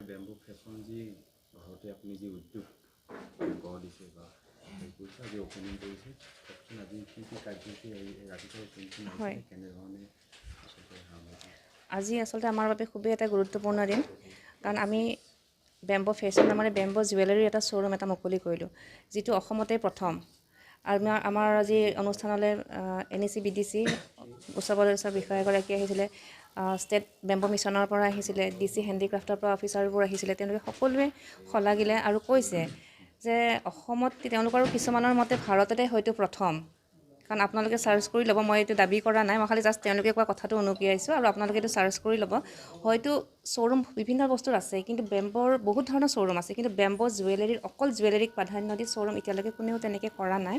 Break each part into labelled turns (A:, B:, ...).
A: bamboo fashion যি ঘৰতে আপুনি যি উদ্যোগ গঢ় দিছে বা কৰিছে আজি অপেনিং কৰিছে কওকচোন আজি কি কি কাৰ্যসূচী ৰাতিপুৱা কোনখিনি আহিছিলে কেনেধৰণে আচলতে
B: আজি আচলতে আমাৰ বাবে খুবেই এটা গুৰুত্বপূৰ্ণ দিন কাৰণ আমি বেম্বো ফেশ্বন মানে বেম্বো জুৱেলাৰী এটা শ্ব'ৰুম এটা মুকলি কৰিলোঁ যিটো অসমতে প্ৰথম আৰু আমাৰ আজি অনুষ্ঠানলৈ NEC BDC উচ্চ বিষয়াগৰাকী আহিছিলে ষ্টেট বেম্বো মিছনৰ পৰা আহিছিলে DC হেণ্ডিক্ৰাফ্টৰ পৰা অফিচাৰবোৰ আহিছিলে তেওঁলোকে সকলোৱে শলাগিলে আৰু কৈছে যে অসমত তেওঁলোকৰ কিছুমানৰ মতে ভাৰততে হয়তো প্ৰথম কাৰণ আপোনালোকে চাৰ্চ কৰি ল'ব মই এইটো দাবী কৰা নাই মই খালি জাষ্ট তেওঁলোকে কোৱা কথাটো অনুকিয়াইছোঁ আৰু আপোনালোকে এইটো চাৰ্চ কৰি ল'ব হয়তো শ্ব'ৰুম বিভিন্ন বস্তুৰ আছে কিন্তু বেম্বৰ বহুত ধৰণৰ শ্ব'ৰুম আছে কিন্তু বেম্বো জুৱেলাৰীৰ অকল জুৱেলাৰীক প্ৰাধান্য দি শ্ব'ৰুম এতিয়ালৈকে কোনেও তেনেকৈ কৰা নাই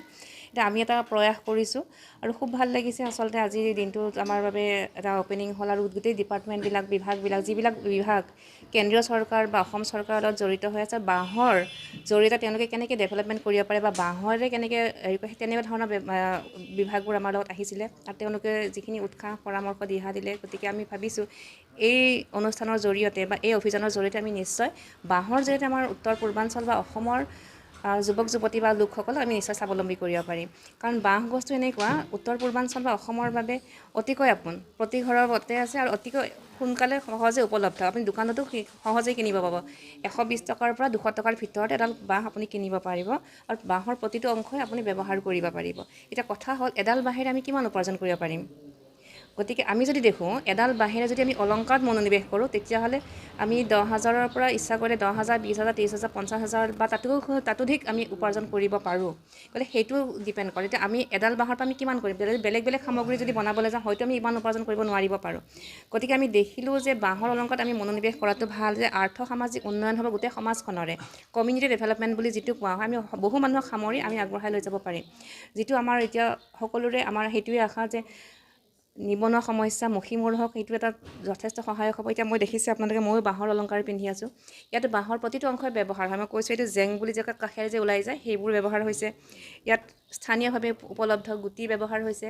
B: এতিয়া আমি এটা প্ৰয়াস কৰিছোঁ আৰু খুব ভাল লাগিছে আচলতে আজিৰ দিনটোত আমাৰ বাবে এটা অপেনিং হ'ল আৰু গোটেই ডিপাৰ্টমেণ্টবিলাক বিভাগবিলাক যিবিলাক বিভাগ কেন্দ্ৰীয় চৰকাৰ বা অসম চৰকাৰৰ লগত জড়িত হৈ আছে বাঁহৰ জৰিয়তে তেওঁলোকে কেনেকৈ ডেভেলপমেণ্ট কৰিব পাৰে বা বাঁহৰে কেনেকৈ তেনেকুৱা ধৰণৰ বিভাগবোৰ আমাৰ লগত আহিছিলে আৰু তেওঁলোকে যিখিনি উৎসাহ পৰামৰ্শ দিলে গতিকে আমি ভাবিছোঁ এই অনুষ্ঠানৰ জৰিয়তে বা এই অভিযানৰ জৰিয়তে আমি নিশ্চয় বাঁহৰ জৰিয়তে আমাৰ উত্তৰ পূৰ্বাঞ্চল বা অসমৰ যুৱক যুৱতী বা লোকসকলক আমি নিশ্চয় স্বাৱলম্বী কৰিব পাৰিম কাৰণ বাঁহ বস্তু এনেকুৱা উত্তৰ পূৰ্বাঞ্চল বা অসমৰ বাবে অতিকৈ আপোন প্ৰতি ঘৰৰ মতে আছে আৰু অতিকৈ সোনকালে সহজে উপলব্ধ আপুনি দোকানতো সহজেই কিনিব পাব 120 টকাৰ পৰা 200 টকাৰ ভিতৰত এডাল বাঁহ আপুনি কিনিব পাৰিব আৰু বাঁহৰ প্ৰতিটো অংশই আপুনি ব্যৱহাৰ কৰিব পাৰিব এতিয়া কথা হ'ল এডাল বাঁহেৰে আমি কিমান উপাৰ্জন কৰিব পাৰিম গতিকে আমি যদি দেখোঁ এডাল বাঁহেৰে যদি আমি অলংকাৰত মনোনিৱেশ কৰোঁ তেতিয়াহ'লে আমি 10,000ৰ পৰা ইচ্ছা কৰিলে 10,000 20,000 30,000 50,000 বা তাতোধিক আমি উপাৰ্জন কৰিব পাৰোঁ গতিকে সেইটো ডিপেণ্ড কৰে এতিয়া আমি এডাল বাঁহৰ পৰা আমি কিমান কৰিম বেলেগ বেলেগ সামগ্ৰী যদি বনাবলৈ যাওঁ হয়তো আমি ইমান উপাৰ্জন কৰিব নোৱাৰিব পাৰোঁ গতিকে আমি দেখিলোঁ যে বাঁহৰ অলংকাৰত আমি মনোনিৱেশ কৰাটো ভাল যে আৰ্থ সামাজিক উন্নয়ন হ'ব গোটেই সমাজখনৰে কমিউনিটি ডেভেলপমেণ্ট বুলি যিটো কোৱা হয় আমি বহু মানুহক সামৰি আমি আগবঢ়াই লৈ যাব পাৰিম যিটো আমাৰ এতিয়া সকলোৰে আমাৰ সেইটোৱে আশা যে নিবনুৱা সমস্যা মষিমূৰ হওক সেইটো এটা যথেষ্ট সহায়ক হ'ব এতিয়া মই দেখিছোঁ আপোনালোকে ময়ো বাঁহৰ অলংকাৰ পিন্ধি আছোঁ ইয়াত বাঁহৰ প্ৰতিটো অংশই ব্যৱহাৰ হয় মই কৈছোঁ এইটো জেং বুলি যে কাষেৰে যে ওলাই যায় সেইবোৰ ব্যৱহাৰ হৈছে ইয়াত স্থানীয়ভাৱে উপলব্ধ গুটি ব্যৱহাৰ হৈছে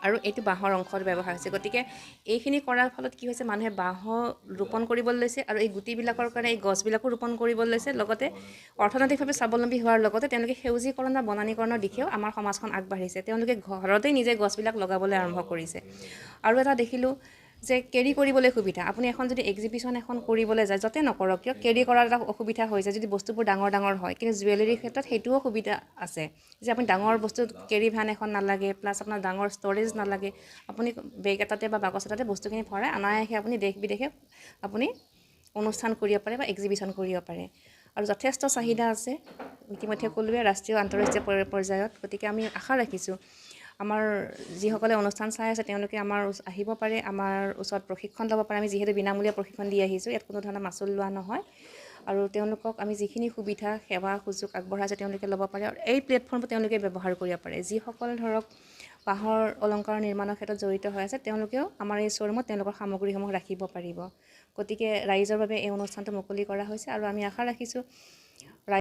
B: আৰু এইটো বাঁহৰ অংশৰ ব্যৱহাৰ হৈছে গতিকে এইখিনি কৰাৰ ফলত কি হৈছে মানুহে বাঁহ ৰোপণ কৰিবলৈ লৈছে আৰু এই গুটিবিলাকৰ কাৰণে এই গছবিলাকো ৰোপণ কৰিবলৈ লৈছে লগতে অৰ্থনৈতিকভাৱে স্বাৱলম্বী হোৱাৰ লগতে তেওঁলোকে সেউজীকৰণ বা বনানীকৰণৰ দিশেও আমাৰ সমাজখন আগবাঢ়িছে তেওঁলোকে ঘৰতেই নিজে গছবিলাক লগাবলৈ আৰম্ভ কৰিছে আৰু এটা দেখিলোঁ যে কেৰি কৰিবলৈ সুবিধা আপুনি এখন যদি এক্সিবিশ্যন এখন কৰিবলৈ যায় য'তে নকৰক কিয় কেৰি কৰাৰ এটা অসুবিধা হৈ যায় যদি বস্তুবোৰ ডাঙৰ ডাঙৰ হয় কিন্তু জুৱেলাৰীৰ ক্ষেত্ৰত সেইটোও সুবিধা আছে যে আপুনি ডাঙৰ বস্তু কেৰি ভ্যান এখন নালাগে প্লাছ আপোনাৰ ডাঙৰ ষ্ট'ৰেজ নালাগে আপুনি বেগ এটাতে বা বাকচ এটাতে বস্তুখিনি ভৰাই অনায়াসে আপুনি দেশ বিদেশে আপুনি অনুষ্ঠান কৰিব পাৰে বা এক্সিবিশ্যন কৰিব পাৰে আৰু যথেষ্ট চাহিদা আছে ইতিমধ্যে ক'লোৱে ৰাষ্ট্ৰীয় আন্তঃৰাষ্ট্ৰীয় পৰ্যায়ত গতিকে আমি আশা ৰাখিছোঁ আমাৰ যিসকলে অনুষ্ঠান চাই আছে তেওঁলোকে আমাৰ আহিব পাৰে আমাৰ ওচৰত প্ৰশিক্ষণ ল'ব পাৰে আমি যিহেতু বিনামূলীয়া প্ৰশিক্ষণ দি আহিছোঁ ইয়াত কোনো ধৰণৰ মাচুল লোৱা নহয় আৰু তেওঁলোকক আমি যিখিনি সুবিধা সেৱা সুযোগ আগবঢ়াইছে তেওঁলোকে ল'ব পাৰে আৰু এই প্লেটফৰ্মটো তেওঁলোকে ব্যৱহাৰ কৰিব পাৰে যিসকল ধৰক বাঁহৰ অলংকাৰ নিৰ্মাণৰ ক্ষেত্ৰত জড়িত হৈ আছে তেওঁলোকেও আমাৰ এই শ্ব'ৰুমত তেওঁলোকৰ সামগ্ৰীসমূহ ৰাখিব পাৰিব গতিকে ৰাইজৰ বাবে এই অনুষ্ঠানটো মুকলি কৰা হৈছে আৰু আমি আশা ৰাখিছোঁ